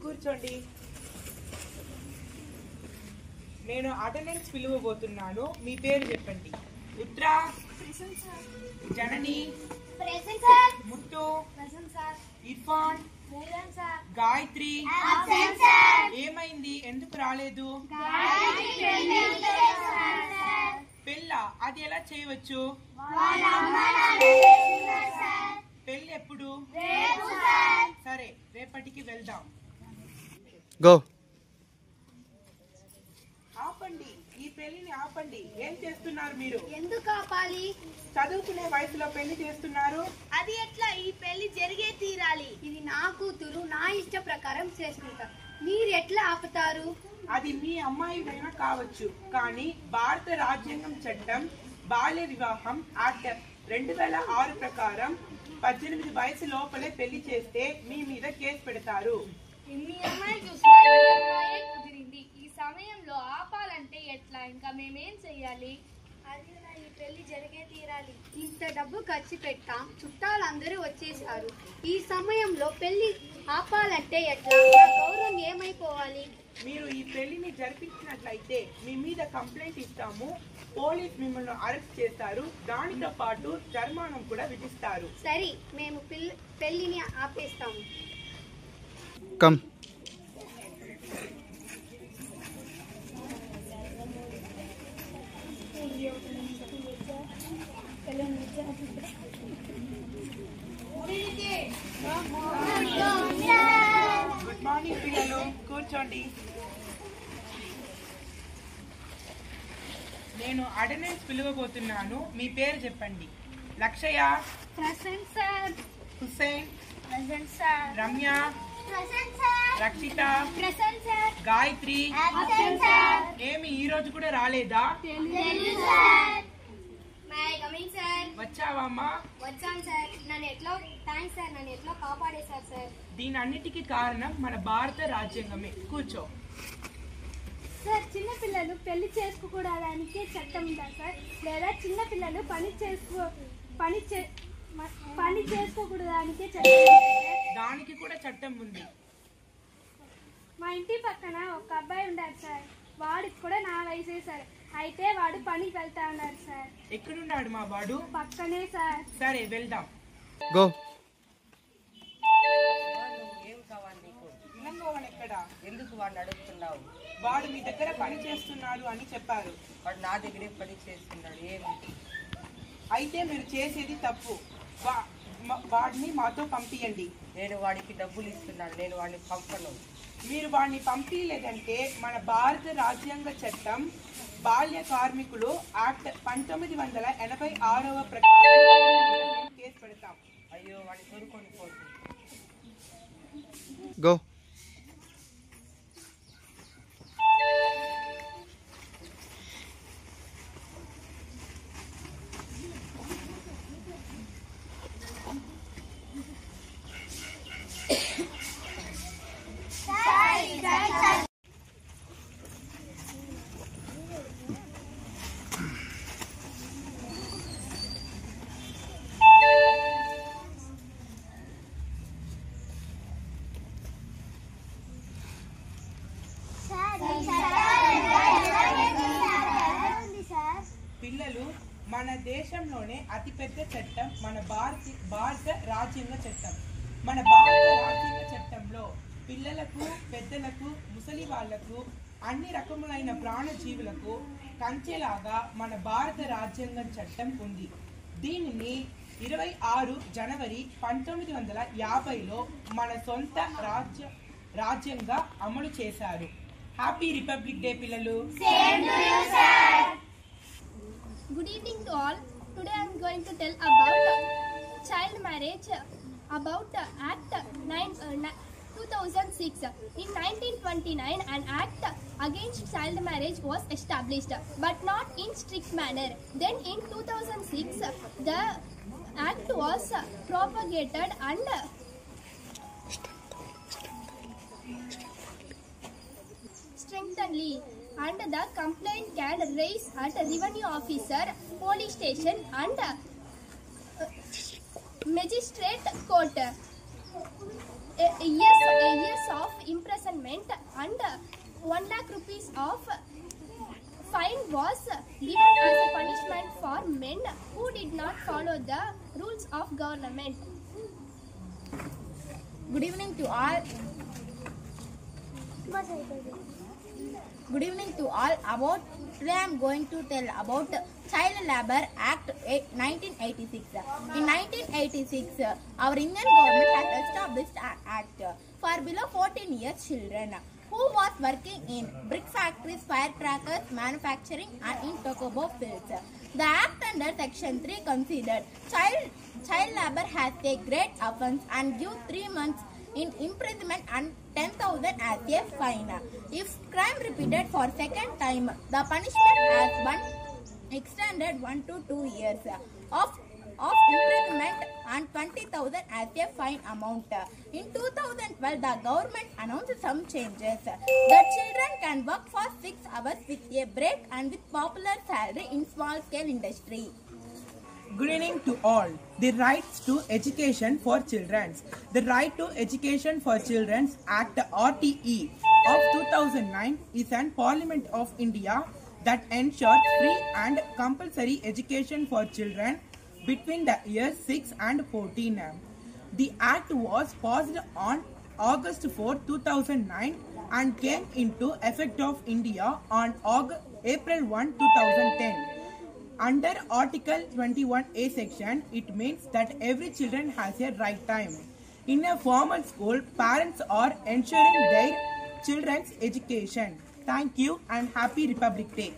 కూర్చోండి. నేను అటెండెన్స్ పిలువబోతున్నాను. మీ పేరు చెప్పండి. ఉత్తర, జనని, ముట్టు, ఇర్ఫాన్, గాయత్రి. ఏమైంది? ఎందుకు రాలేదు? పెళ్ళ అది ఎలా చేయవచ్చు? పెళ్ళి ఎప్పుడు? సరే, రేపటికి వెళ్దాం. గో. ఆపండి, ఈ పెళ్లిని ఆపండి. ఏం చేస్తున్నారు మీరు? ఎందుకు ఆపాలి? చదువుకునే వయసులో పెళ్లి చేస్తున్నారు. అది ఎట్లా? ఈ పెళ్లి జరిగే తీరాలి. ఇది నా కూతురు, నా ఇష్ట ప్రకారం చేసుకుంటా. మీరు ఎట్లా ఆపుతారు? అది మీ అమ్మాయికైనా కావచ్చు, కానీ భారత రాజ్యాంగం చట్టం బాల్య వివాహం యాక్ట్ 2006 ప్రకారం 18 వయసు లోపలే పెళ్లి చేస్తే మీ మీద కేసు పెడతారు. మీ అమ్మాయి కుదిరింది. ఈ సమయంలో ఆపాలంటే ఎట్లా? ఇంకా మేమేం చెయ్యాలి? అది ఈ పెళ్లి జరిగే తీరాలి. ఇంత డబ్బు ఖర్చు పెట్టాం, చుట్టాలందరూ వచ్చేసారు. ఈ సమయంలో పెళ్లి ఆపాలంటే ఎట్లా? గౌరవం ఏమైపోవాలి? మీరు ఈ పెళ్లిని జరిపించినట్లయితే మీ మీద కంప్లైంట్ ఇస్తాము. పోలీస్ మిమ్మల్ని అరెస్ట్ చేస్తారు. దానితో పాటు జరిమానం కూడా విధిస్తారు. సరే, మేము పెళ్లిని ఆపేస్తాము. కమ్. గుడ్ మార్నింగ్ పిల్లలు, కూర్చోండి. నేను అటెండెన్స్ పిలువబోతున్నాను. మీ పేరు చెప్పండి. Lakshayya, present sir. Hussain, present sir. Ramya, present sir. Rakshita, present sir. Gayatri. Absent sir. ఏమి ఈ రోజు కూడా రాలేదా? తెలుసు సార్. May coming sir. వచ్చావమ్మా? వచ్చాను సార్. థ్యాంక్స్ సార్, నన్ను ఎట్లా కాపాడేశారు సార్. దీని అన్నిటికీ కారణం మన భారత రాజ్యాంగమే. కూర్చో. సార్, చిన్నపిల్లలు పెళ్లి చేసుకోకూడదానికే చట్టం ఉందా సార్? లేదా చిన్నపిల్లలు పని చేసుకోకూడదానికే చట్టం ఉందా సార్? దానికి కూడా చట్టం ఉంది. మా ఇంటి పక్కన ఒక అబ్బాయి ఉన్నాడు సార్. వాడికి కూడా నా వయసే సార్. అయితే వాడు పనికి వెళ్తా ఉన్నారు సార్. ఎక్కడున్నాడు మా వాడు? పక్కనే సార్. సరే, వెళ్దాం. గో. ఏం కావాలి నీకు? ఇలంగోవన్ ఎక్కడా? ఎందుకు వాడిని అడుగుతున్నావు? వాడు మీ దగ్గర పని చేస్తున్నాడు అని చెప్పారు. వాడు నా దగ్గరే పని చేస్తున్నాడు. ఏమి? అయితే మీరు చేసేది తప్పు. వాడిని మాతో పంపియండి. నేను వాడికి డబ్బులు ఇస్తున్నాను. నేను వాడిని పంపను. మీరు వాడిని పంపించలేదంటే మన భారత రాజ్యాంగ చట్టం బాల్య కార్మికులు యాక్ట్ 1986 ప్రకారం కేసు పెడతాం. అయ్యో, వాడిని తోడుకొని పోతుంది. గో. పిల్లలు, మన దేశంలోనే అతిపెద్ద చట్టం మన భారత రాజ్యాంగ చట్టం. మన భారత రాజ్యాంగ చట్టంలో పిల్లలకు, పెద్దలకు, ముసలి వాళ్లకు, అన్ని రకములైన ప్రాణజీవులకు కంచెలాగా మన భారత రాజ్యాంగ చట్టం ఉంది. దీనిని 26 జనవరి 1950లో మన సొంత రాజ్యంగా అమలు చేశారు. హ్యాపీ రిపబ్లిక్ డే పిల్లలు. Good evening to all. Today I am going to tell about child marriage, about Act 2006. In 1929, an act against child marriage was established, but not in strict manner. Then in 2006, the act was propagated and strengthened, and the complaint can raise at revenue officer, police station and magistrate court. years of imprisonment and 1 lakh rupees of fine was given as a punishment for men who did not follow the rules of government. Good evening to all. Good evening to all. Today I am going to tell about Child Labour Act 1986. In 1986, our Indian government has established an act for below 14 years children who was working in brick factories, firecrackers, manufacturing and in tobacco fields. The act under section 3 considered child labour as a great offence and give 3 months in imprisonment and 10,000 as a fine. If crime repeated for second time, the punishment has been extended 1 to 2 years of imprisonment and 20,000 as a fine amount. In 2012, the government announced some changes. The children can work for 6 hours with a break and with popular salary in small scale industry. Good evening to all. The Rights to Education for Children. The Right to Education for Children Act RTE of 2009 is an Parliament of India that ensures free and compulsory education for children between the years 6 and 14. The Act was passed on August 4, 2009 and came into effect of India on April 1, 2010. Under Article 21A section, it means that every children has a right time. In a formal school, parents are ensuring their children's education. Thank you and happy Republic Day.